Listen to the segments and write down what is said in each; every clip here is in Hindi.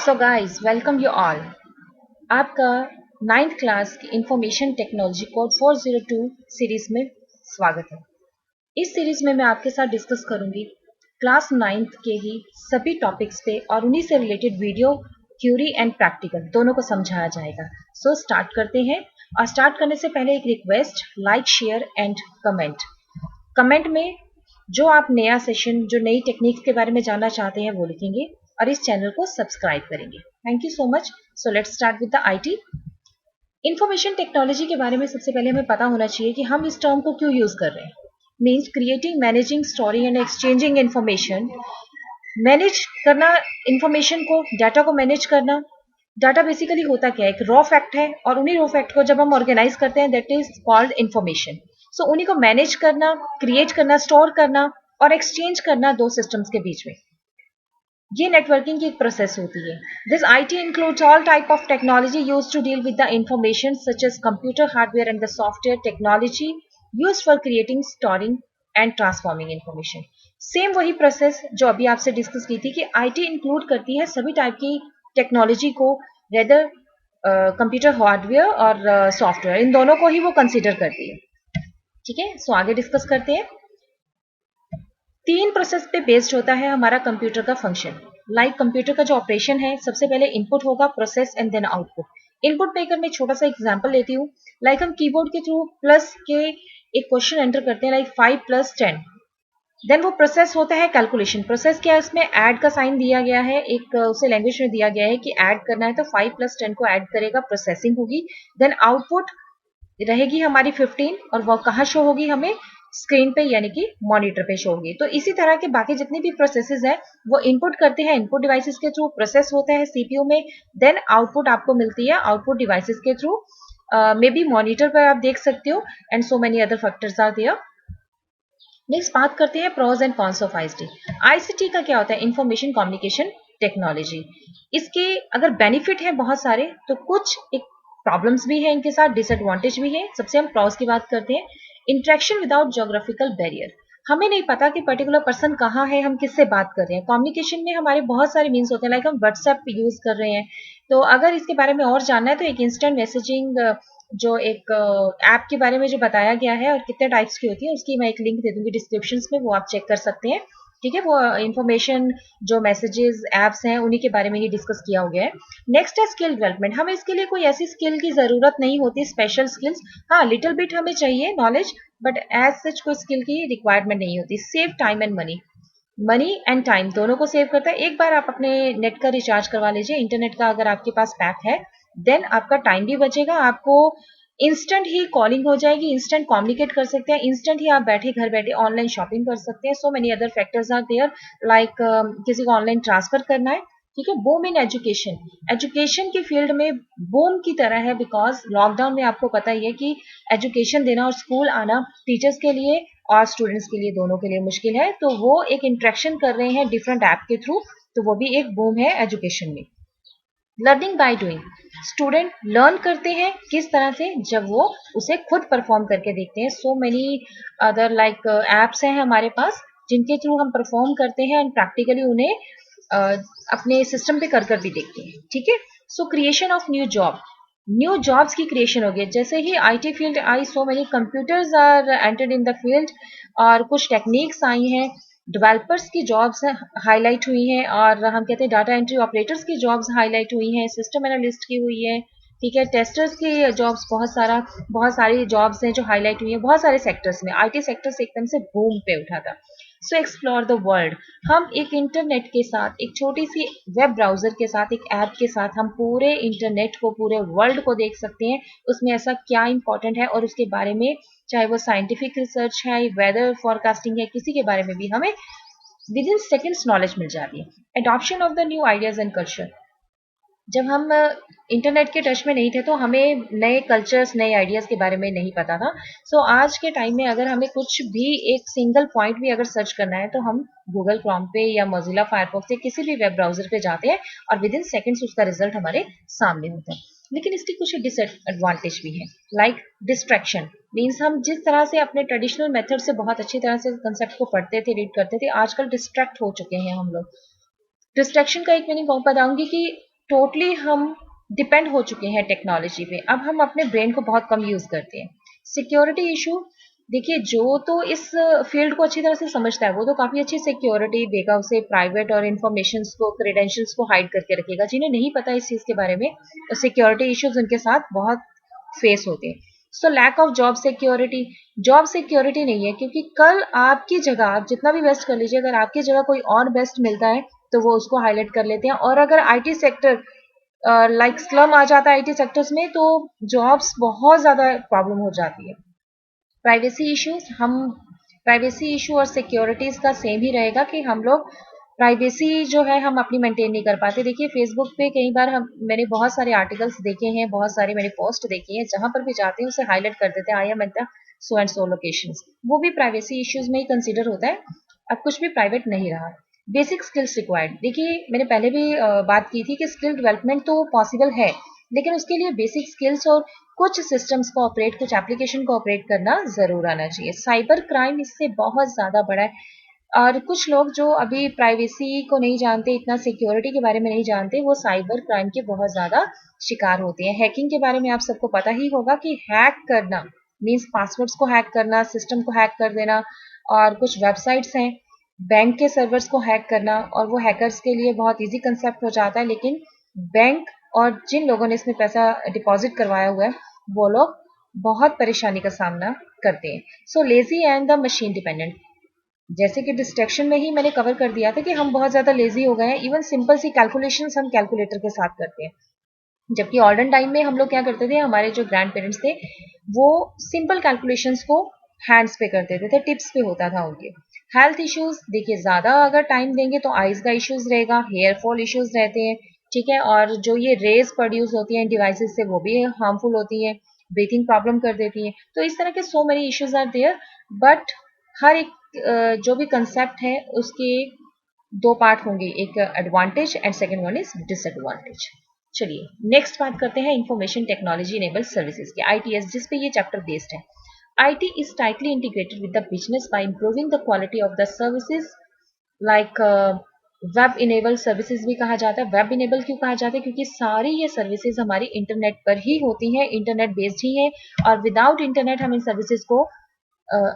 So guys welcome you all. आपका नाइन्थ क्लास की इंफॉर्मेशन टेक्नोलॉजी कोड 402 सीरीज में स्वागत है। इस सीरीज में मैं आपके साथ डिस्कस करूंगी क्लास नाइन्थ के ही सभी टॉपिक्स पे और उन्हीं से related video theory and practical दोनों को समझाया जाएगा। सो स्टार्ट करते हैं। और स्टार्ट करने से पहले एक request, like share and comment. Comment में जो आप नया सेशन, जो नई टेक्निक्स के बारे में जानना चाहते हैं वो लिखेंगे और इस चैनल को सब्सक्राइब करेंगे। Thank you so much. So let's start with the IT. Information technology के बारे में सबसे पहले हमें पता होना चाहिए कि हम इस टर्म को क्यों यूज कर रहे हैं। Means creating, managing, storing and exchanging information. Manage करना इंफॉर्मेशन को, डाटा को मैनेज करना। डाटा बेसिकली होता क्या है, एक रॉ फैक्ट है और उन्हीं रॉ फैक्ट को जब हम ऑर्गेनाइज करते हैं दैट इज कॉल्ड इंफॉर्मेशन। सो उन्हीं को मैनेज करना, क्रिएट करना, स्टोर करना और एक्सचेंज करना दो सिस्टम्स के बीच में, ये नेटवर्किंग की एक प्रोसेस होती है। This IT includes all type of technology used to deal with the information such as computer hardware and the software technology used for creating, storing and transforming information. Same वही प्रोसेस जो अभी आपसे डिस्कस की थी कि आईटी इंक्लूड करती है सभी टाइप की टेक्नोलॉजी को, रेदर कंप्यूटर हार्डवेयर और सॉफ्टवेयर, इन दोनों को ही वो कंसिडर करती है। ठीक है, सो आगे डिस्कस करते हैं। तीन प्रोसेस पे बेस्ड होता है हमारा कंप्यूटर का फंक्शन। लाइक कंप्यूटर का जो ऑपरेशन है, सबसे पहले इनपुट होगा, process and then output. Input पे अगर मैं छोटा सा एग्जांपल लेती हूँ, लाइक हम कीबोर्ड के थ्रू प्लस के एक क्वेश्चन एंटर करते हैं, लाइक 5 + 10। देन वो प्रोसेस होता है कैलकुलेशन। प्रोसेस क्या है, उसमें ऐड का साइन दिया गया है, एक उसे लैंग्वेज में दिया गया है कि ऐड करना है तो 5 + 10 को ऐड करेगा, प्रोसेसिंग होगी। देन आउटपुट रहेगी हमारी 15 और वो कहाँ शो होगी, हमें स्क्रीन पे यानी कि मॉनिटर पे शो होगी। तो इसी तरह के बाकी जितनी भी प्रोसेसेस हैं वो इनपुट करते हैं, इनपुट डिवाइसेस के थ्रू प्रोसेस होता है सीपीयू में। देन आउटपुट आपको मिलती है आउटपुट डिवाइसेस के थ्रू, मे बी मॉनिटर पर आप देख सकते हो, and so many other factors are there. Next बात करते हैं pros and cons of ICT. ICT का क्या होता है, इंफॉर्मेशन कम्युनिकेशन टेक्नोलॉजी। इसके अगर बेनिफिट है बहुत सारे, तो कुछ एक प्रॉब्लम्स भी है इनके साथ, डिसएडवांटेज भी है। सबसे हम प्रोज की बात करते हैं। Interaction without geographical barrier. हमें नहीं पता कि पर्टिकुलर पर्सन कहाँ है, हम किससे बात कर रहे हैं। कम्युनिकेशन में हमारे बहुत सारे मीन्स होते हैं, लाइक हम व्हाट्सएप यूज कर रहे हैं, तो अगर इसके बारे में और जानना है तो एक इंस्टेंट मैसेजिंग जो एक ऐप के बारे में जो बताया गया है और कितने टाइप्स की होती है, उसकी मैं एक लिंक दे दूंगी डिस्क्रिप्शन में, वो आप चेक कर सकते हैं। ठीक है, वो इंफॉर्मेशन जो मैसेजेस ऐप्स हैं उन्हीं के बारे में ही डिस्कस किया हो गया है। नेक्स्ट है स्किल डेवलपमेंट। हमें इसके लिए कोई ऐसी स्किल की जरूरत नहीं होती, स्पेशल स्किल्स। हाँ, लिटिल बिट हमें चाहिए नॉलेज, बट एज सच कोई स्किल की रिक्वायरमेंट नहीं होती। Save time and money. Money and time दोनों को सेव करता है। एक बार आप अपने नेट का रिचार्ज करवा लीजिए, इंटरनेट का अगर आपके पास पैक है, देन आपका टाइम भी बचेगा, आपको इंस्टेंट ही कॉलिंग हो जाएगी, इंस्टेंट कम्युनिकेट कर सकते हैं, इंस्टेंट ही आप बैठे घर बैठे ऑनलाइन शॉपिंग कर सकते हैं। So many other factors are there, like किसी को ऑनलाइन ट्रांसफर करना है। ठीक है, बूम इन एजुकेशन। एजुकेशन की फील्ड में बूम की तरह है, बिकॉज लॉकडाउन में आपको पता ही है कि एजुकेशन देना और स्कूल आना टीचर्स के लिए और स्टूडेंट्स के लिए, दोनों के लिए मुश्किल है, तो वो एक इंटरेक्शन कर रहे हैं डिफरेंट ऐप के थ्रू, तो वो भी एक बूम है एजुकेशन में। Learning by doing. Student learn करते हैं किस तरह से, जब वो उसे खुद परफॉर्म करके देखते हैं। So many other like apps हैं हमारे पास जिनके थ्रू हम परफॉर्म करते हैं एंड प्रैक्टिकली उन्हें अपने सिस्टम पे कर भी देखते हैं। ठीक है, so creation of new job. New jobs की क्रिएशन हो गई, जैसे ही आईटी फील्ड आई, so many computers are entered in the field और कुछ टेक्निक्स आई हैं। डेवलपर्स की जॉब्स हाईलाइट हुई हैं, और हम कहते हैं डाटा एंट्री ऑपरेटर्स की जॉब्स हाईलाइट हुई हैं, सिस्टम एनालिस्ट की हुई है। ठीक है, टेस्टर्स की जॉब्स, बहुत सारी जॉब्स हैं जो हाईलाइट हुई हैं बहुत सारे सेक्टर्स में। आईटी सेक्टर से एकदम से बूम पे उठा था। सो एक्सप्लोर द वर्ल्ड। हम एक इंटरनेट के साथ, एक छोटी सी वेब ब्राउजर के साथ, एक ऐप के साथ हम पूरे इंटरनेट को, पूरे वर्ल्ड को देख सकते हैं। उसमें ऐसा क्या इंपॉर्टेंट है और उसके बारे में, चाहे वो साइंटिफिक रिसर्च है, वेदर फोरकास्टिंग है, किसी के बारे में भी हमें विद इन सेकेंड्स नॉलेज मिल जाती है। Adoption of the new ideas and culture. जब हम इंटरनेट के टच में नहीं थे तो हमें नए कल्चर्स, नए आइडियाज के बारे में नहीं पता था। सो आज के टाइम में अगर हमें कुछ भी, एक सिंगल पॉइंट भी अगर सर्च करना है, तो हम गूगल क्रोम पे या मोजिला फायरफॉक्स से किसी भी वेब ब्राउजर पे जाते हैं और विद इन सेकेंड्स उसका रिजल्ट हमारे सामने होता है। लेकिन इसकी कुछ डिसएडवांटेज भी है, लाइक डिस्ट्रैक्शन। मीन्स हम जिस तरह से अपने ट्रेडिशनल मेथड से बहुत अच्छी तरह से कंसेप्ट को पढ़ते थे, रीड करते थे, आजकल डिस्ट्रैक्ट हो चुके हैं हम लोग। डिस्ट्रैक्शन का एक मीनिंग बताऊंगी कि टोटली हम डिपेंड हो चुके हैं टेक्नोलॉजी पे। अब हम अपने ब्रेन को बहुत कम यूज करते हैं। सिक्योरिटी इशू, देखिए जो तो इस फील्ड को अच्छी तरह से समझता है वो तो काफी अच्छी सिक्योरिटी देगा, उसे प्राइवेट और इन्फॉर्मेशन को, क्रेडेंशियल्स को हाइड करके रखेगा। जिन्हें नहीं पता इस चीज के बारे में, सिक्योरिटी इश्यूज उनके साथ बहुत फेस होते हैं। So lack of job security, job security नहीं है, क्योंकि कल आपकी जगह, आप जितना भी बेस्ट कर लीजिए, अगर आपकी जगह कोई और बेस्ट मिलता है तो वो उसको हाईलाइट कर लेते हैं। और अगर आईटी सेक्टर लाइक स्लम आ जाता है आईटी सेक्टर्स में, तो जॉब्स बहुत ज्यादा प्रॉब्लम हो जाती है। प्राइवेसी इश्यूज, हम प्राइवेसी इशू और सिक्योरिटीज का सेम ही रहेगा कि हम लोग प्राइवेसी जो है हम अपनी मेंटेन नहीं कर पाते। देखिए फेसबुक पे कई बार मैंने बहुत सारे आर्टिकल्स देखे हैं, बहुत सारे मैंने पोस्ट देखी हैं, जहां पर भी जाते हैं उसे हाईलाइट कर देते हैं, I am at the so and so locations. वो भी प्राइवेसी इश्यूज में ही कंसीडर होता है। अब कुछ भी प्राइवेट नहीं रहा। बेसिक स्किल्स रिक्वायर्ड, देखिए मैंने पहले भी बात की थी कि स्किल डेवलपमेंट तो पॉसिबल है, लेकिन उसके लिए बेसिक स्किल्स और कुछ सिस्टम्स को ऑपरेट, कुछ एप्लीकेशन को ऑपरेट करना जरूर आना चाहिए। साइबर क्राइम इससे बहुत ज्यादा बड़ा है, और कुछ लोग जो अभी प्राइवेसी को नहीं जानते, इतना सिक्योरिटी के बारे में नहीं जानते, वो साइबर क्राइम के बहुत ज्यादा शिकार होते हैं। हैकिंग के बारे में आप सबको पता ही होगा कि हैक करना मीन्स पासवर्ड्स को हैक करना, सिस्टम को हैक कर देना। और कुछ वेबसाइट्स हैं, बैंक के सर्वर्स को हैक करना, और वो हैकर्स के लिए बहुत इजी कंसेप्ट हो जाता है, लेकिन बैंक और जिन लोगों ने इसमें पैसा डिपॉजिट करवाया हुआ है वो लोग बहुत परेशानी का सामना करते हैं। So lazy and the machine dependent, जैसे कि डिस्ट्रैक्शन में ही मैंने कवर कर दिया था कि हम बहुत ज्यादा लेजी हो गए हैं। इवन सिंपल सी कैलकुलेशंस हम कैलकुलेटर के साथ करते हैं, जबकि ऑल्डन टाइम में हम लोग क्या करते थे, हमारे जो ग्रैंड पेरेंट्स थे वो सिंपल कैलकुलेशंस को हैंड्स पे कर देते थे, टिप्स पे होता था उनके। हेल्थ इश्यूज, देखिए ज्यादा अगर टाइम देंगे तो आईज का इश्यूज रहेगा, हेयर फॉल इश्यूज रहते हैं, ठीक है। और जो ये रेज प्रोड्यूस होती हैं डिवाइसेस से वो भी हार्मफुल होती हैं, ब्रीथिंग प्रॉब्लम कर देती हैं। तो इस तरह के so many issues are there. But हर एक जो भी कंसेप्ट है उसके दो पार्ट होंगे, एक advantage and second one is disadvantage. चलिए नेक्स्ट बात करते हैं इंफॉर्मेशन टेक्नोलॉजी इनेबल सर्विसेज के, आईटीएस, जिस पे ये चैप्टर बेस्ड है। IT is tightly integrated with the business by improving the quality of the services like web enable services भी कहा जाता है। वेब इनेबल क्यों कहा जाता है? क्योंकि सारी ये सर्विसेज हमारी इंटरनेट पर ही होती हैं, इंटरनेट बेस्ड ही है, और विदाउट इंटरनेट हम इन सर्विसेज को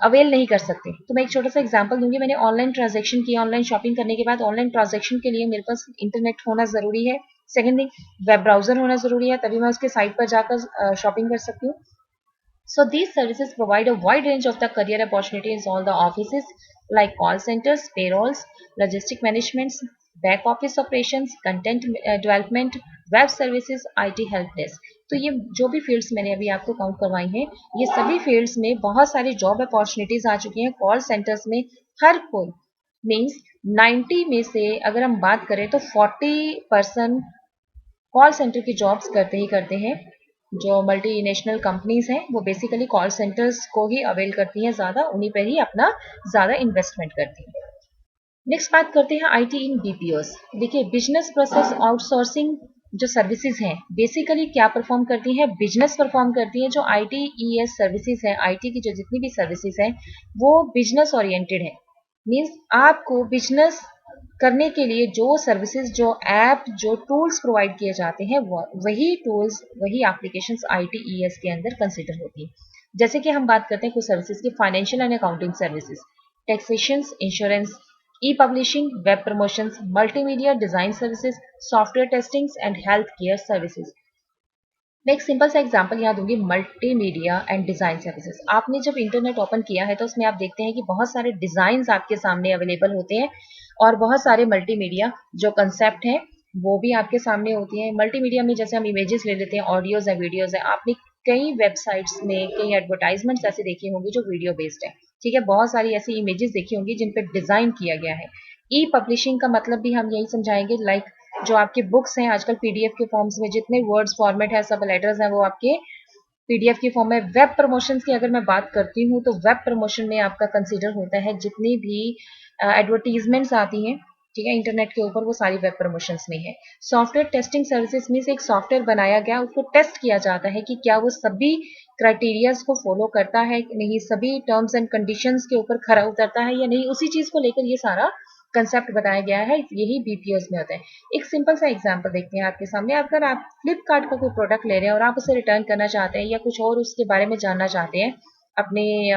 अवेल नहीं कर सकते। तो मैं एक छोटा सा एग्जांपल दूंगी। मैंने ऑनलाइन ट्रांजैक्शन की, ऑनलाइन शॉपिंग करने के बाद ऑनलाइन ट्रांजैक्शन के लिए मेरे पास इंटरनेट होना जरूरी है। सेकंड थिंग, वेब ब्राउजर होना जरूरी है, तभी मैं उसके साइट पर जाकर शॉपिंग कर सकती हूँ। So these services provide a wide range of the career opportunities in all the offices like call centers, payrolls, logistic management, back office operations, content development, web services, IT help desk। तो ये जो भी फील्ड्स मैंने अभी आपको काउंट करवाई हैं, ये सभी फील्ड्स में बहुत सारी जॉब अपॉर्चुनिटीज आ चुकी हैं। कॉल सेंटर्स में हर कोई मीन्स 90 में से अगर हम बात करें तो 40% कॉल सेंटर की जॉब्स करते ही करते हैं। जो मल्टीनेशनल कंपनीज हैं वो बेसिकली कॉल सेंटर्स को ही अवेल करती हैं, ज्यादा उन्हीं पर ही अपना ज्यादा इन्वेस्टमेंट करती हैं। नेक्स्ट बात करते हैं आईटी इन बीपीओस। देखिए बिजनेस प्रोसेस आउटसोर्सिंग जो सर्विसेज हैं बेसिकली क्या परफॉर्म करती हैं, बिजनेस परफॉर्म करती है। जो आईटी ईएस सर्विसेज हैं, आईटी की जो जितनी भी सर्विसेज हैं वो बिजनेस ओरिएंटेड है। मीन्स आपको बिजनेस करने के लिए जो सर्विसेज, जो ऐप, जो टूल्स प्रोवाइड किए जाते हैं वही टूल्स, वही एप्लीकेशंस आईटीईएस के अंदर कंसिडर होती है। जैसे कि हम बात करते हैं कुछ सर्विसेज की, financial and accounting services, taxation, insurance, E publishing, web promotions, multimedia design services, software testing and health care services. मैं एक सिंपल सा एग्जांपल यहाँ दूंगी, मल्टीमीडिया एंड डिजाइन सर्विसेज। आपने जब इंटरनेट ओपन किया है तो उसमें आप देखते हैं कि बहुत सारे डिजाइन आपके सामने अवेलेबल होते हैं, और बहुत सारे मल्टीमीडिया जो कंसेप्ट हैं वो भी आपके सामने होती हैं। मल्टीमीडिया में जैसे हम इमेजेस ले लेते हैं, ऑडियोज है, वीडियोज है। आपने कई वेबसाइट्स में कई एडवर्टाइजमेंट्स ऐसे देखे होंगे जो वीडियो बेस्ड है, ठीक है। बहुत सारी ऐसी इमेजेस देखी होंगी जिन पे डिजाइन किया गया है। ई पब्लिशिंग का मतलब भी हम यही समझाएंगे, लाइक जो आपकी बुक्स हैं आजकल पीडीएफ के फॉर्म्स में, जितने वर्ड्स फॉर्मेट है, सब लेटर्स हैं, वो आपके पीडीएफ की फॉर्म में। वेब प्रमोशन की अगर मैं बात करती हूँ तो वेब प्रमोशन में आपका कंसीडर होता है जितनी भी एडवर्टीजमेंट्स आती हैं, ठीक है, इंटरनेट के ऊपर, वो सारी वेब प्रमोशंस में है। सॉफ्टवेयर टेस्टिंग सर्विसेज में से एक सॉफ्टवेयर बनाया गया, उसको टेस्ट किया जाता है कि क्या वो सभी क्राइटेरियाज को फॉलो करता है कि नहीं, सभी टर्म्स एंड कंडीशंस के ऊपर खरा उतरता है या नहीं, उसी चीज को लेकर ये सारा कंसेप्ट बताया गया है, यही बीपीओस में होता है। एक सिंपल सा एग्जांपल देखते हैं आपके सामने। अगर आप फ्लिपकार्ट का कोई प्रोडक्ट ले रहे हैं और आप उसे रिटर्न करना चाहते हैं या कुछ और उसके बारे में जानना चाहते हैं, अपने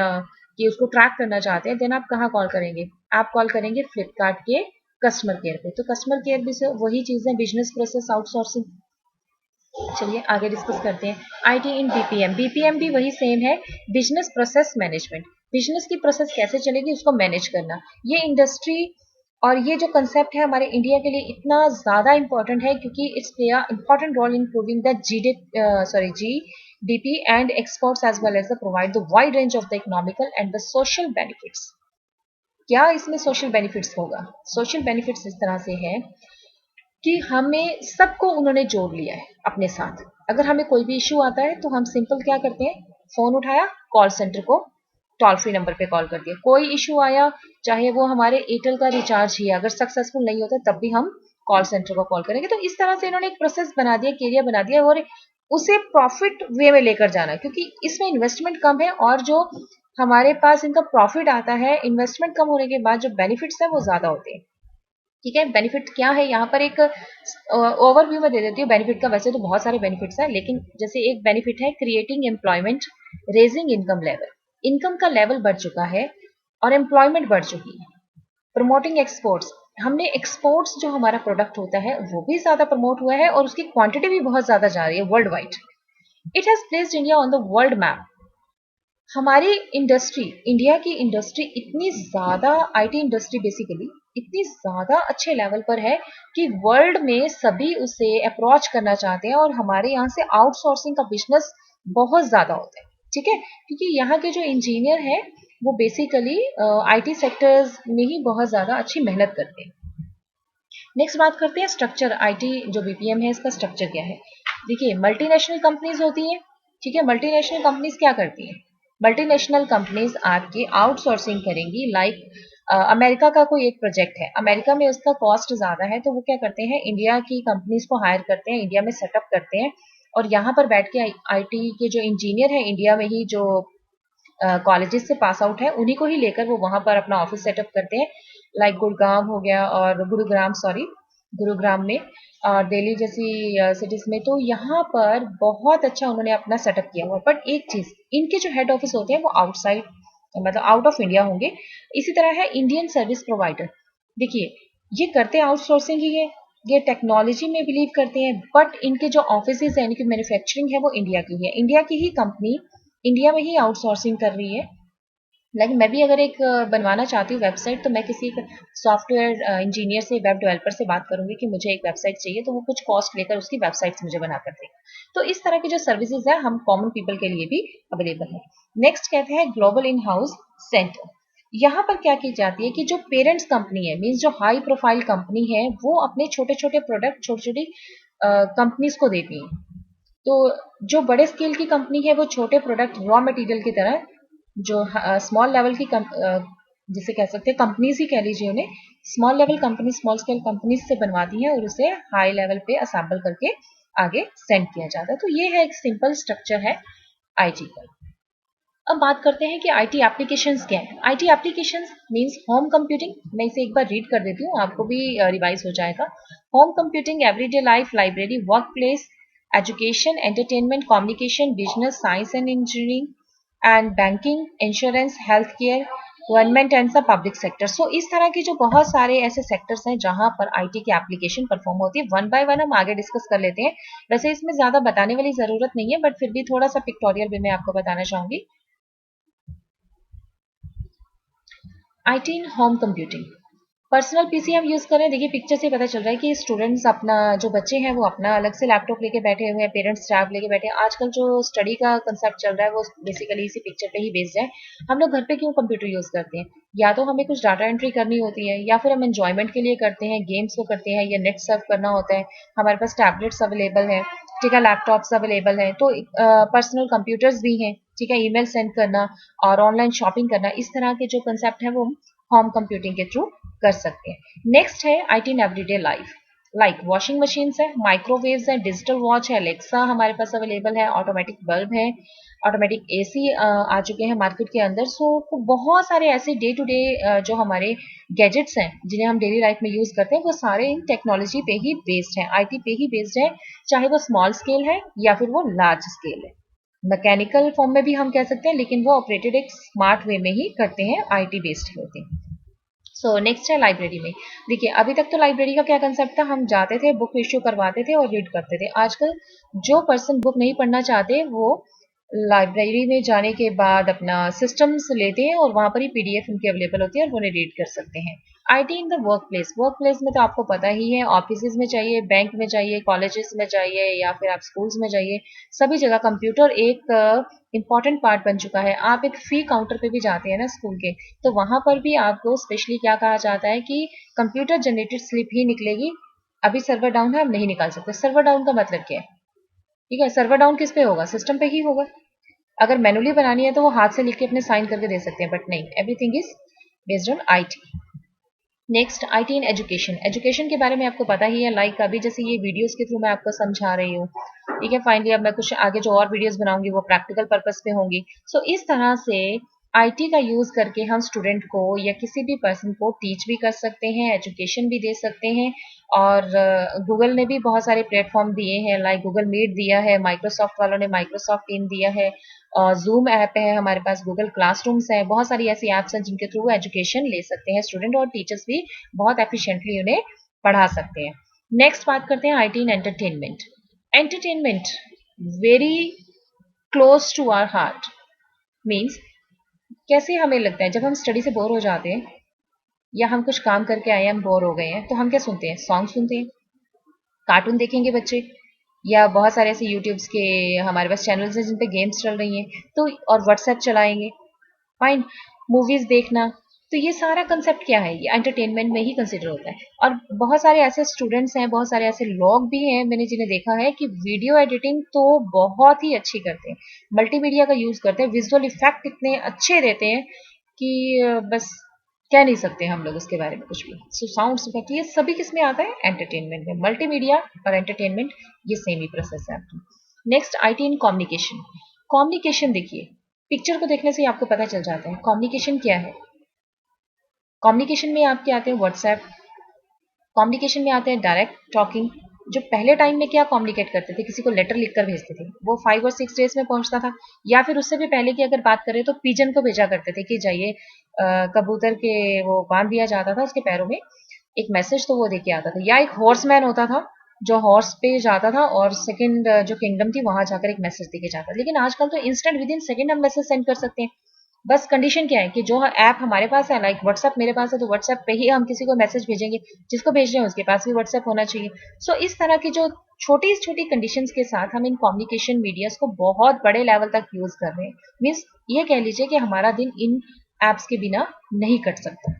कि उसको ट्रैक करना चाहते हैं, देन आप कहाँ कॉल करेंगे? आप कॉल करेंगे फ्लिपकार्ट के कस्टमर केयर पे। तो कस्टमर केयर भी से वही चीज़ है, बिजनेस प्रोसेस आउटसोर्सिंग। चलिए आगे डिस्कस करते हैं। आईटी इन बीपीएम, बीपीएम भी वही सेम है, बिजनेस प्रोसेस मैनेजमेंट। बिजनेस की प्रोसेस कैसे चलेगी उसको मैनेज करना। ये इंडस्ट्री और ये जो कंसेप्ट है हमारे इंडिया के लिए इतना ज़्यादा इंपॉर्टेंट है क्योंकि it's play a important role in proving the GDP and exports as well as the provide the wide range of the economical and the social benefits. क्या इसमें सोशल बेनिफिट्स होगा? सोशल बेनिफिट्स इस तरह से है कि हमें सबको उन्होंने जोड़ लिया है अपने साथ। अगर हमें कोई भी इश्यू आता है तो हम सिंपल क्या करते हैं, फोन उठाया, कॉल सेंटर को टोल फ्री नंबर पे कॉल कर दिया। कोई इश्यू आया, चाहे वो हमारे एयरटेल का रिचार्ज ही है, अगर सक्सेसफुल नहीं होता तब भी हम कॉल सेंटर को कॉल करेंगे। तो इस तरह से इन्होंने एक प्रोसेस बना दिया, एरिया बना दिया और उसे प्रॉफिट वे में लेकर जाना, क्योंकि इसमें इन्वेस्टमेंट कम है और जो हमारे पास इनका प्रॉफिट आता है, इन्वेस्टमेंट कम होने के बाद जो बेनिफिट्स है वो ज्यादा होते हैं। ठीक है, बेनिफिट क्या है यहाँ पर एक ओवरव्यू में दे देती हूँ बेनिफिट का। वैसे तो बहुत सारे बेनिफिट्स हैं, लेकिन जैसे एक बेनिफिट है creating employment, raising income level. Income का लेवल बढ़ चुका है और एम्प्लॉयमेंट बढ़ चुकी है। प्रमोटिंग एक्सपोर्ट्स, हमने एक्सपोर्ट्स जो हमारा प्रोडक्ट होता है वो भी ज्यादा प्रमोट हुआ है और उसकी क्वांटिटी भी बहुत ज्यादा जा रही है world wide. It has placed India on the world map. हमारी इंडस्ट्री, इंडिया की इंडस्ट्री इतनी ज्यादा, आईटी इंडस्ट्री बेसिकली इतनी ज्यादा अच्छे लेवल पर है कि वर्ल्ड में सभी उसे अप्रोच करना चाहते हैं और हमारे यहाँ से आउटसोर्सिंग का बिजनेस बहुत ज्यादा होता है। ठीक है, क्योंकि यहाँ के जो इंजीनियर हैं वो बेसिकली आईटी सेक्टर्स में ही बहुत ज्यादा अच्छी मेहनत करते हैं। नेक्स्ट बात करते हैं स्ट्रक्चर। आईटी जो बीपीएम है इसका स्ट्रक्चर क्या है? देखिए, मल्टीनेशनल कंपनीज होती हैं। ठीक है, मल्टीनेशनल कंपनीज क्या करती हैं? मल्टीनेशनल कंपनीज आपकी आउटसोर्सिंग करेंगी। लाइक अमेरिका का कोई एक प्रोजेक्ट है, अमेरिका में उसका कॉस्ट ज्यादा है, तो वो क्या करते हैं, इंडिया की कंपनीज को हायर करते हैं, इंडिया में सेटअप करते हैं और यहाँ पर बैठ के आईटी के जो इंजीनियर हैं इंडिया में ही जो कॉलेजेस से पास आउट है उन्हीं को ही लेकर वो वहां पर अपना ऑफिस सेटअप करते हैं। लाइक गुड़गांव हो गया और गुरुग्राम, सॉरी गुरुग्राम में और दिल्ली जैसी सिटीज में। तो यहाँ पर बहुत अच्छा उन्होंने अपना सेटअप किया हुआ। बट एक चीज, इनके जो हेड ऑफिस होते हैं वो आउटसाइड, मतलब आउट ऑफ इंडिया होंगे। इसी तरह है इंडियन सर्विस प्रोवाइडर। देखिए, ये करते आउटसोर्सिंग ही है, ये टेक्नोलॉजी में बिलीव करते हैं, बट इनके जो ऑफिस है यानी कि मैन्युफैक्चरिंग है वो इंडिया की है, इंडिया की ही कंपनी इंडिया में ही आउटसोर्सिंग कर रही है। लेकिन मैं भी अगर एक बनवाना चाहती हूँ वेबसाइट, तो मैं किसी एक सॉफ्टवेयर इंजीनियर से, वेब डेवलपर से बात करूंगी कि मुझे एक वेबसाइट चाहिए, तो वो कुछ कॉस्ट लेकर उसकी वेबसाइट मुझे बना कर देगा। तो इस तरह की जो सर्विसेज है हम कॉमन पीपल के लिए भी अवेलेबल है। नेक्स्ट कहते हैं ग्लोबल इन हाउस सेंटर। यहाँ पर क्या की जाती है कि जो पेरेंट्स कंपनी है, मीन्स जो हाई प्रोफाइल कंपनी है, वो अपने छोटे छोटे प्रोडक्ट छोटी छोटी कंपनीज को देती है। तो जो बड़े स्केल की कंपनी है वो छोटे प्रोडक्ट रॉ मटेरियल की तरह, जो स्मॉल लेवल की जिसे कह सकते हैं कंपनीज ही कह लीजिए उन्हें, small level company, small scale companies से बनवाती हैं और उसे हाई लेवल पे असेंबल करके आगे सेंड किया जाता है। तो ये है एक सिंपल स्ट्रक्चर है आईटी का। अब बात करते हैं कि आईटी एप्लीकेशंस क्या है। IT applications means home computing. मैं इसे एक बार रीड कर देती हूँ, आपको भी रिवाइज हो जाएगा। Home computing, everyday life, library, work place, education, entertainment, communication, business, science and engineering and banking, insurance, health care, government and the public sector. So इस तरह के जो बहुत सारे ऐसे सेक्टर्स हैं जहां पर आईटी की एप्लीकेशन परफॉर्म होती है। वन बाय वन हम आगे डिस्कस कर लेते हैं। वैसे इसमें ज्यादा बताने वाली जरूरत नहीं है, बट फिर भी थोड़ा सा पिक्टोरियल भी मैं आपको बताना चाहूंगी। IT in home computing, personal PC हम यूज करें। देखिए, पिक्चर से पता चल रहा है कि स्टूडेंट्स अपना, जो बच्चे हैं वो अपना अलग से लैपटॉप लेके बैठे हुए हैं, पेरेंट्स टैब लेके बैठे हैं। आजकल जो स्टडी का कंसेप्ट चल रहा है वो बेसिकली इसी पिक्चर पे ही बेस्ड है। हम लोग घर पे क्यों कंप्यूटर यूज करते हैं? या तो हमें कुछ डाटा एंट्री करनी होती है, या फिर हम एंजॉयमेंट के लिए करते हैं, गेम्स को करते हैं, या नेट सर्फ करना होता है। हमारे पास टैबलेट्स अवेलेबल है, ठीक है, लैपटॉप्स अवेलेबल है, तो पर्सनल कंप्यूटर्स भी हैं। ठीक है, ईमेल सेंड करना और ऑनलाइन शॉपिंग करना, इस तरह के जो कंसेप्ट है वो होम कंप्यूटिंग के थ्रू कर सकते हैं। नेक्स्ट है IT in everyday life. Like washing machines है, माइक्रोवेव्स है, डिजिटल वॉच है, अलेक्सा हमारे पास अवेलेबल है, ऑटोमेटिक बल्ब है, ऑटोमेटिक एसी आ चुके हैं मार्केट के अंदर। सो बहुत सारे ऐसे डे टू डे जो हमारे गैजेट्स हैं जिन्हें हम डेली लाइफ में यूज करते हैं वो सारे इन टेक्नोलॉजी पे ही बेस्ड है, आईटी पे ही बेस्ड है, चाहे वो स्मॉल स्केल है या फिर वो लार्ज स्केल है। मैकेनिकल फॉर्म में भी हम कह सकते हैं, लेकिन वो ऑपरेटेड एक स्मार्ट वे में ही करते हैं, आईटी बेस्ड होते हैं। सो नेक्स्ट है लाइब्रेरी में। देखिए अभी तक तो लाइब्रेरी का क्या कंसेप्ट था, हम जाते थे, बुक इश्यू करवाते थे और रीड करते थे। आजकल जो पर्सन बुक नहीं पढ़ना चाहते वो लाइब्रेरी में जाने के बाद अपना सिस्टम्स लेते हैं और वहां पर ही पीडीएफ उनकी अवेलेबल होती है और वो उन्हें रीड कर सकते हैं। IT in the work place, work place में तो आपको पता ही है, ऑफिस में चाहिए, बैंक में चाहिए, कॉलेजेस में चाहिए या फिर आप स्कूल्स में जाइए, सभी जगह कंप्यूटर एक इंपॉर्टेंट पार्ट बन चुका है। आप एक फी काउंटर पे भी जाते हैं ना स्कूल के, तो वहां पर भी आपको स्पेशली क्या कहा जाता है कि कंप्यूटर जनरेटेड स्लिप ही निकलेगी, अभी सर्वर डाउन है, हम नहीं निकाल सकते। सर्वर डाउन का मतलब क्या है? ठीक है, सर्वर डाउन किस पे होगा? सिस्टम पे ही होगा। अगर मैनुअली बनानी है तो वो हाथ से लिख के अपने साइन करके दे सकते हैं, बट नहीं, everything is based on IT. Next IT in education, education के बारे में आपको पता ही है, लाइक अभी जैसे ये वीडियोस के थ्रू मैं आपको समझा रही हूँ, ठीक है। फाइनली अब मैं कुछ आगे जो और वीडियोस बनाऊंगी वो प्रैक्टिकल पर्पस पे होंगी। सो इस तरह से आईटी का यूज करके हम स्टूडेंट को या किसी भी पर्सन को टीच भी कर सकते हैं, एजुकेशन भी दे सकते हैं। और गूगल ने भी बहुत सारे प्लेटफॉर्म दिए हैं, लाइक गूगल मीट दिया है, माइक्रोसॉफ्ट वालों ने माइक्रोसॉफ्ट टीम दिया है, जूम ऐप है हमारे पास, गूगल क्लासरूम्स है, बहुत सारी ऐसी ऐप्स हैं जिनके थ्रू एजुकेशन ले सकते हैं स्टूडेंट, और टीचर्स भी बहुत एफिशिएंटली उन्हें पढ़ा सकते हैं। नेक्स्ट बात करते हैं IT in entertainment. Entertainment very close to our heart, means कैसे हमें लगता है जब हम स्टडी से बोर हो जाते हैं या हम कुछ काम करके आए हैं, हम बोर हो गए हैं, तो हम क्या सुनते हैं? सॉन्ग सुनते हैं, कार्टून देखेंगे बच्चे, या बहुत सारे ऐसे यूट्यूब्स के हमारे पास चैनल्स हैं जिन पे गेम्स चल रही हैं, तो और व्हाट्सएप चलाएंगे, फाइन, मूवीज देखना। तो ये सारा कंसेप्ट क्या है? ये एंटरटेनमेंट में ही कंसिडर होता है। और बहुत सारे ऐसे स्टूडेंट्स हैं, बहुत सारे ऐसे लोग भी हैं मैंने जिन्हें देखा है कि वीडियो एडिटिंग तो बहुत ही अच्छी करते हैं, मल्टीमीडिया का यूज करते हैं, विजुअल इफेक्ट इतने अच्छे देते हैं कि बस कह नहीं सकते हम लोग उसके बारे में कुछ भी। सो साउंड इफेक्ट ये सभी किस में आता है? एंटरटेनमेंट में। मल्टीमीडिया और एंटरटेनमेंट ये सेम ही प्रोसेस है आपकी। Next IT in communication. Communication देखिए, पिक्चर को देखने से ही आपको पता चल जाता है कम्युनिकेशन क्या है। कम्युनिकेशन में आपके आते हैं व्हाट्सएप, कम्युनिकेशन में आते हैं डायरेक्ट टॉकिंग। जो पहले टाइम में क्या कम्युनिकेट करते थे, किसी को लेटर लिखकर भेजते थे, वो 5 और 6 डेज में पहुंचता था, या फिर उससे भी पहले की अगर बात करें तो पिजन को भेजा करते थे कि जाइए, कबूतर के वो बांध दिया जाता था उसके पैरों में एक मैसेज, तो वो देके आता था। या एक हॉर्समैन होता था जो हॉर्स पे जाता था और सेकंड जो किंगडम थी वहां जाकर एक मैसेज देके जाता था। लेकिन आजकल तो इंस्टेंट विद इन सेकंड हम मैसेज सेंड कर सकते हैं। बस कंडीशन क्या है कि जो ऐप हमारे पास है, लाइक व्हाट्सएप मेरे पास है, तो व्हाट्सएप पे ही हम किसी को मैसेज भेजेंगे, जिसको भेज रहे हैं उसके पास भी व्हाट्सएप होना चाहिए। सो इस तरह की जो छोटी छोटी कंडीशंस के साथ हम इन कम्युनिकेशन मीडियाज को बहुत बड़े लेवल तक यूज कर रहे हैं। मीन्स ये कह लीजिए कि हमारा दिन इन एप्स के बिना नहीं कट सकता।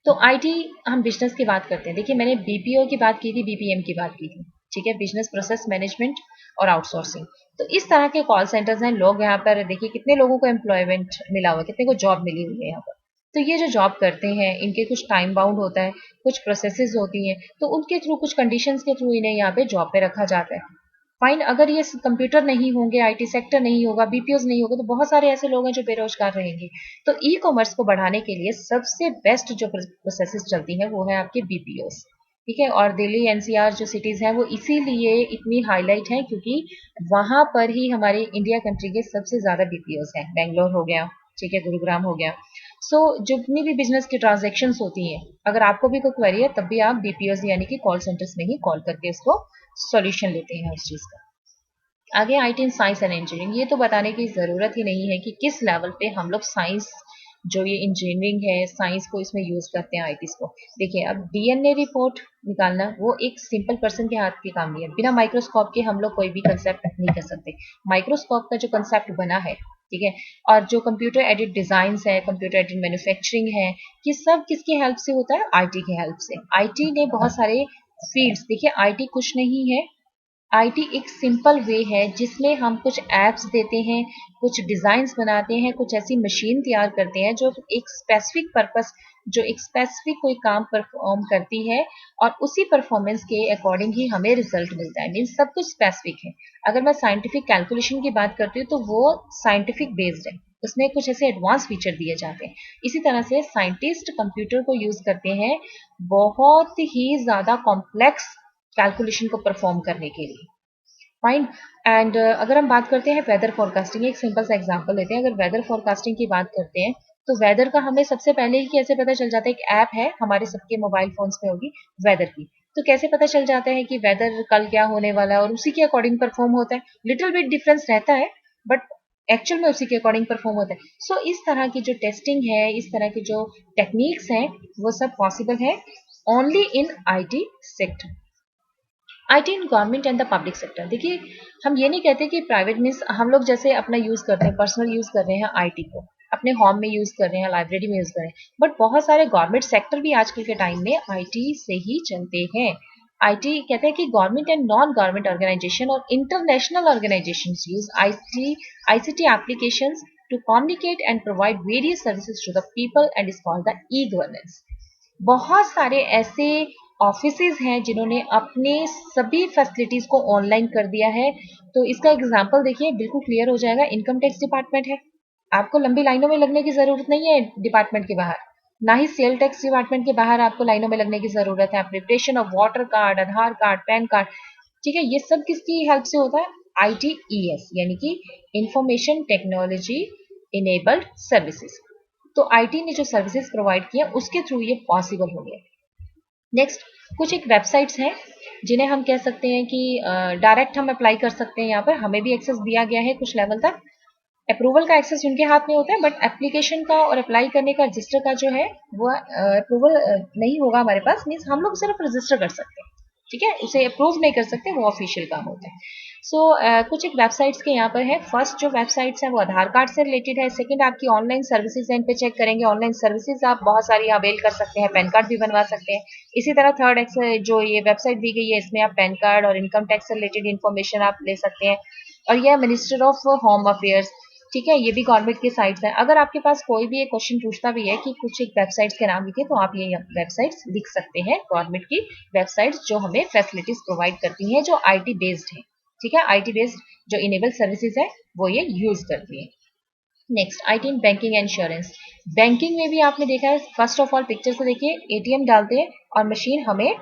तो आईटी, हम बिजनेस की बात करते हैं। देखिए मैंने बीपीओ की बात की थी, बीपीएम की बात की थी, ठीक है, बिजनेस प्रोसेस मैनेजमेंट और आउटसोर्सिंग। तो इस तरह के कॉल सेंटर्स हैं। लोग यहाँ पर देखिए कितने लोगों को एम्प्लॉयमेंट मिला हुआ है, कितने को जॉब मिली हुई है यहाँ पर। तो ये जो जॉब करते हैं इनके कुछ टाइम बाउंड होता है, कुछ प्रोसेसेस होती हैं, तो उनके थ्रू, कुछ कंडीशंस के थ्रू इन्हें यहाँ पे जॉब पे रखा जाता है। फाइन, अगर ये कंप्यूटर नहीं होंगे, आईटी सेक्टर नहीं होगा, बीपीओज नहीं होगा, तो बहुत सारे ऐसे लोग हैं जो बेरोजगार रहेंगे। तो ई कॉमर्स को बढ़ाने के लिए सबसे बेस्ट जो प्रोसेसेस चलती हैं वो है आपके बीपीओज, ठीक है। और दिल्ली एनसीआर जो सिटीज हैं वो इसीलिए इतनी हाईलाइट है क्योंकि वहां पर ही हमारे इंडिया कंट्री के सबसे ज्यादा बीपीओज हैं। बेंगलोर हो गया, ठीक है, गुरुग्राम हो गया। सो जितनी भी बिजनेस की ट्रांजेक्शन होती हैं, अगर आपको भी कोई क्वेरी है तब भी आप बीपीओज यानी कि कॉल सेंटर्स में ही कॉल करके इसको सॉल्यूशन लेते हैं उस चीज का। आगे IT in science and engineering, ये तो बताने की जरूरत ही नहीं है कि किस लेवल पे हम लोग साइंस, जो ये इंजीनियरिंग है, साइंस को इसमें यूज करते हैं आईटी को। देखिए अब डीएनए रिपोर्ट निकालना वो एक सिंपल पर्सन के हाथ की काम नहीं है। बिना माइक्रोस्कोप के हम लोग कोई भी कंसेप्ट नहीं कर सकते। माइक्रोस्कोप का जो कंसेप्ट बना है, ठीक है, और जो कंप्यूटर एडिट डिजाइन है, कंप्यूटर एडिट मैन्युफैक्चरिंग है, ये सब किसकी हेल्प से होता है? आईटी की हेल्प से। आईटी ने बहुत सारे फील्ड्स, देखिए आईटी कुछ नहीं है, आईटी एक सिंपल वे है जिसमें हम कुछ एप्स देते हैं, कुछ डिजाइन्स बनाते हैं, कुछ ऐसी मशीन तैयार करते हैं जो एक स्पेसिफिक पर्पस जो एक स्पेसिफिक कोई काम परफॉर्म करती है और उसी परफॉर्मेंस के अकॉर्डिंग ही हमें रिजल्ट मिलता है। मीन्स सब कुछ स्पेसिफिक है। अगर मैं साइंटिफिक कैलकुलेशन की बात करती हूँ तो वो साइंटिफिक बेस्ड है, उसमें कुछ ऐसे एडवांस फीचर दिए जाते हैं। इसी तरह से साइंटिस्ट कंप्यूटर को यूज करते हैं बहुत ही ज्यादा कॉम्प्लेक्स कैलकुलेशन को परफॉर्म करने के लिए। फाइन। एंड अगर हम बात करते हैं वेदर फोरकास्टिंग, एक सिंपल सा एग्जांपल लेते हैं। अगर वेदर फोरकास्टिंग की बात करते हैं तो वेदर का हमें सबसे पहले ही कैसे पता चल जाता है? एक ऐप है हमारे सबके मोबाइल फोन्स में होगी वेदर की, तो कैसे पता चल जाता है कि वेदर कल क्या होने वाला है, और उसी के अकॉर्डिंग परफॉर्म होता है। लिटिल बिट डिफरेंस रहता है बट एक्चुअल में उसी के अकॉर्डिंग परफॉर्म होता है। सो इस तरह की जो टेस्टिंग है, इस तरह की जो टेक्निक्स हैं, वो सब पॉसिबल है only in IT sector. IT in government and the public sector. देखिए, हम ये नहीं कहते कि प्राइवेट मीन्स हम लोग जैसे अपना यूज करते हैं, पर्सनल यूज कर रहे हैं आईटी को, अपने होम में यूज कर रहे हैं, लाइब्रेरी में यूज कर रहे हैं, बट बहुत सारे गवर्नमेंट सेक्टर भी आजकल के टाइम में आईटी से ही चलते हैं। आईटी कहते हैं कि government and non government organisation और international organisation use IT ICT applications to communicate and provide various services to the people and is called the e governance. बहुत सारे ऐसे ऑफिसेज हैं जिन्होंने अपने सभी फैसिलिटीज को ऑनलाइन कर दिया है। तो इसका एग्जांपल देखिए, बिल्कुल क्लियर हो जाएगा। इनकम टैक्स डिपार्टमेंट है, आपको लंबी लाइनों में लगने की जरूरत नहीं है डिपार्टमेंट के बाहर, ना ही सेल टैक्स डिपार्टमेंट के बाहर आपको लाइनों में लगने की जरूरत है। Preparation of voter card, Aadhaar card, pan card, ठीक है, ये सब किसकी हेल्प से होता है? आईटीईएस, यानी कि इंफॉर्मेशन टेक्नोलॉजी इनेबल्ड सर्विसेज। तो आईटी ने जो सर्विसेज प्रोवाइड किया उसके थ्रू ये पॉसिबल हो गया। नेक्स्ट, कुछ एक वेबसाइट्स हैं जिन्हें हम कह सकते हैं कि डायरेक्ट हम अप्लाई कर सकते हैं। यहाँ पर हमें भी एक्सेस दिया गया है कुछ लेवल तक, अप्रूवल का एक्सेस उनके हाथ में होता है, बट एप्लीकेशन का और अप्लाई करने का रजिस्टर का जो है वो अप्रूवल नहीं होगा हमारे पास। मीन्स हम लोग सिर्फ रजिस्टर कर सकते हैं, ठीक है, उसे अप्रूव नहीं कर सकते, वो ऑफिशियल काम होता है। सो कुछ एक वेबसाइट्स के यहाँ पर है। फर्स्ट जो वेबसाइट्स है वो आधार कार्ड से रिलेटेड है। सेकंड आपकी ऑनलाइन सर्विसेज है, इन पे चेक करेंगे। ऑनलाइन सर्विसेज आप बहुत सारी अवेल कर सकते हैं, पैन कार्ड भी बनवा सकते हैं। इसी तरह थर्ड जो ये वेबसाइट दी गई है, इसमें आप पैन कार्ड और इनकम टैक्स से रिलेटेड इन्फॉर्मेशन आप ले सकते हैं। और यह मिनिस्टर ऑफ होम अफेयर्स, ठीक है, ये भी गवर्नमेंट की साइट्स है। अगर आपके पास कोई भी एक क्वेश्चन पूछता भी है कि कुछ एक वेबसाइट्स के नाम लिखे, तो आप ये वेबसाइट्स लिख सकते हैं, गवर्नमेंट की वेबसाइट्स जो हमें फैसिलिटीज प्रोवाइड करती हैं, जो आईटी बेस्ड है, ठीक है, आईटी बेस्ड जो इनेबल सर्विसेज है वो ये यूज करती है। Next, IT in banking and insurance. Banking में भी आपने देखा है, फर्स्ट ऑफ ऑल पिक्चर से देखिए, एटीएम डालते हैं और मशीन हमें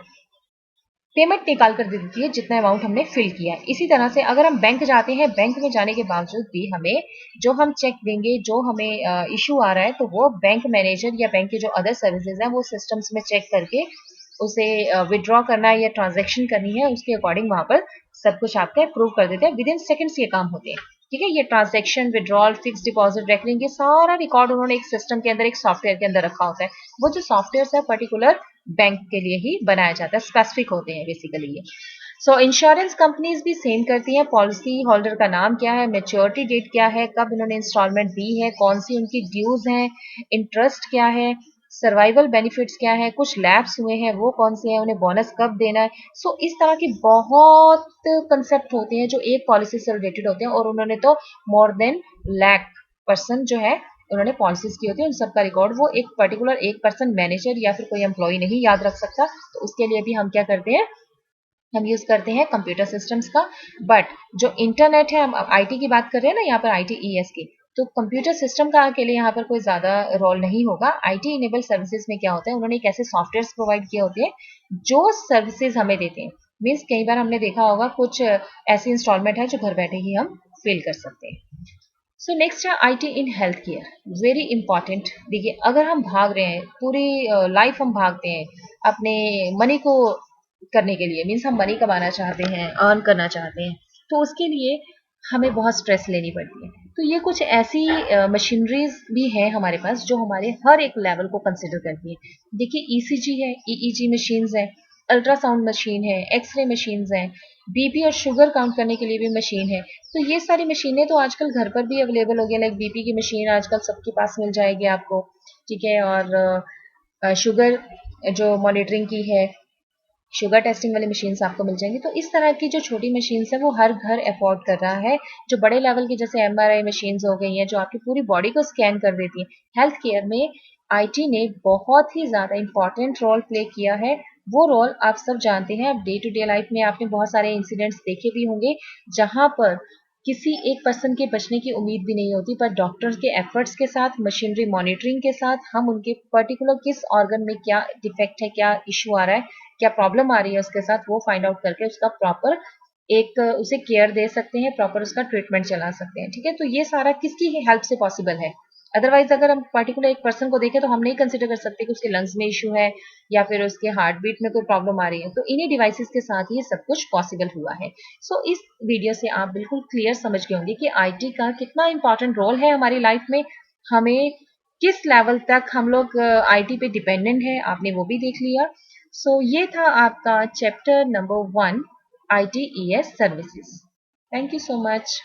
पेमेंट निकाल कर दे देती है जितना अमाउंट हमने फिल किया है। इसी तरह से अगर हम बैंक जाते हैं, बैंक में जाने के बावजूद भी हमें जो हम चेक देंगे, जो हमें इशू आ रहा है, तो वो बैंक मैनेजर या बैंक के जो अदर सर्विसेज हैं वो सिस्टम्स में चेक करके उसे विड्रॉ करना है या ट्रांजेक्शन करनी है, उसके अकॉर्डिंग वहां पर सब कुछ आपका अप्रूव कर देते हैं। विद इन सेकेंड्स ये काम होते हैं, ठीक है। ये transaction, withdrawal, fix deposit, recurring, ये सारा रिकॉर्ड उन्होंने एक सिस्टम के अंदर, एक सॉफ्टवेयर के अंदर रखा होता है। वो जो सॉफ्टवेयर है पर्टिकुलर बैंक के लिए ही बनाया जाता है, स्पेसिफिक होते हैं बेसिकली ये। सो इंश्योरेंस कंपनीज भी सेम करती हैं। पॉलिसी होल्डर का नाम क्या है, मैच्योरिटी डेट क्या है, कब इन्होंने इंस्टॉलमेंट दी है, कौन सी उनकी ड्यूज हैं, इंटरेस्ट क्या है, सर्वाइवल बेनिफिट्स क्या है, कुछ लैप्स हुए हैं वो कौन से हैं, उन्हें बोनस कब देना है। सो इस तरह के बहुत कंसेप्ट होते हैं जो एक पॉलिसी से रिलेटेड होते हैं, और उन्होंने तो मोर देन लाख पर्सन जो है उन्होंने पॉलिसीज की होती है। उन सबका रिकॉर्ड वो एक पर्टिकुलर एक पर्सन, मैनेजर या फिर कोई एम्प्लॉय नहीं याद रख सकता। तो उसके लिए भी हम क्या करते हैं, हम यूज करते हैं कंप्यूटर सिस्टम्स का। बट जो इंटरनेट है, हम आईटी की बात कर रहे हैं ना यहाँ पर, आईटीईएस की, तो कंप्यूटर सिस्टम का के लिए यहाँ पर कोई ज्यादा रोल नहीं होगा। आईटी इनेबल सर्विसेज में क्या होता है, उन्होंने एक ऐसे सॉफ्टवेयर प्रोवाइड किए होते हैं जो सर्विसेज हमें देते हैं। मीन्स कई बार हमने देखा होगा कुछ ऐसी इंस्टॉलमेंट है जो घर बैठे ही हम फिल कर सकते हैं। सो नेक्स्ट है IT in health care, very important. देखिए, अगर हम भाग रहे हैं पूरी लाइफ, हम भागते हैं अपने मनी को करने के लिए, मीन्स हम मनी कमाना चाहते हैं, अर्न करना चाहते हैं, तो उसके लिए हमें बहुत स्ट्रेस लेनी पड़ती है। तो ये कुछ ऐसी मशीनरीज भी है हमारे पास जो हमारे हर एक लेवल को कंसिडर करती है। देखिए, ईसीजी है, ईईजी मशीन्स है, अल्ट्रासाउंड मशीन है, एक्सरे मशीन्स हैं, बीपी और शुगर काउंट करने के लिए भी मशीन है। तो ये सारी मशीनें तो आजकल घर पर भी अवेलेबल हो गई। लाइक बीपी की मशीन आजकल सबके पास मिल जाएगी आपको, ठीक है। और शुगर जो मॉनिटरिंग की है, शुगर टेस्टिंग वाली मशीन्स आपको मिल जाएंगी। तो इस तरह की जो छोटी मशीन्स है वो हर घर अफोर्ड कर रहा है। जो बड़े लेवल की जैसे एमआरआई मशीन्स हो गई हैं, जो आपकी पूरी बॉडी को स्कैन कर देती हैं। हेल्थ केयर में आईटी ने बहुत ही ज़्यादा इम्पोर्टेंट रोल प्ले किया है। वो रोल आप सब जानते हैं। अब डे टू डे लाइफ में आपने बहुत सारे इंसिडेंट्स देखे भी होंगे जहां पर किसी एक पर्सन के बचने की उम्मीद भी नहीं होती, पर डॉक्टर्स के एफर्ट्स के साथ, मशीनरी मॉनिटरिंग के साथ हम उनके पर्टिकुलर किस ऑर्गन में क्या डिफेक्ट है, क्या इशू आ रहा है, क्या प्रॉब्लम आ रही है उसके साथ, वो फाइंड आउट करके उसका प्रॉपर एक उसे केयर दे सकते हैं, प्रॉपर उसका ट्रीटमेंट चला सकते हैं। ठीक है, तो ये सारा किसकी हेल्प से पॉसिबल है? अदरवाइज अगर हम पर्टिकुलर एक पर्सन को देखें तो हम नहीं कंसिडर कर सकते कि उसके लंग्स में इशू है या फिर उसके हार्ट बीट में कोई प्रॉब्लम आ रही है। तो इन्हीं डिवाइसेस के साथ ही सब कुछ पॉसिबल हुआ है। सो इस वीडियो से आप बिल्कुल क्लियर समझ गए होंगे कि आईटी का कितना इंपॉर्टेंट रोल है हमारी लाइफ में। हमें किस लेवल तक हम लोग आईटी पे डिपेंडेंट है, आपने वो भी देख लिया। सो ये था आपका chapter number 1, ITES services. Thank you so much.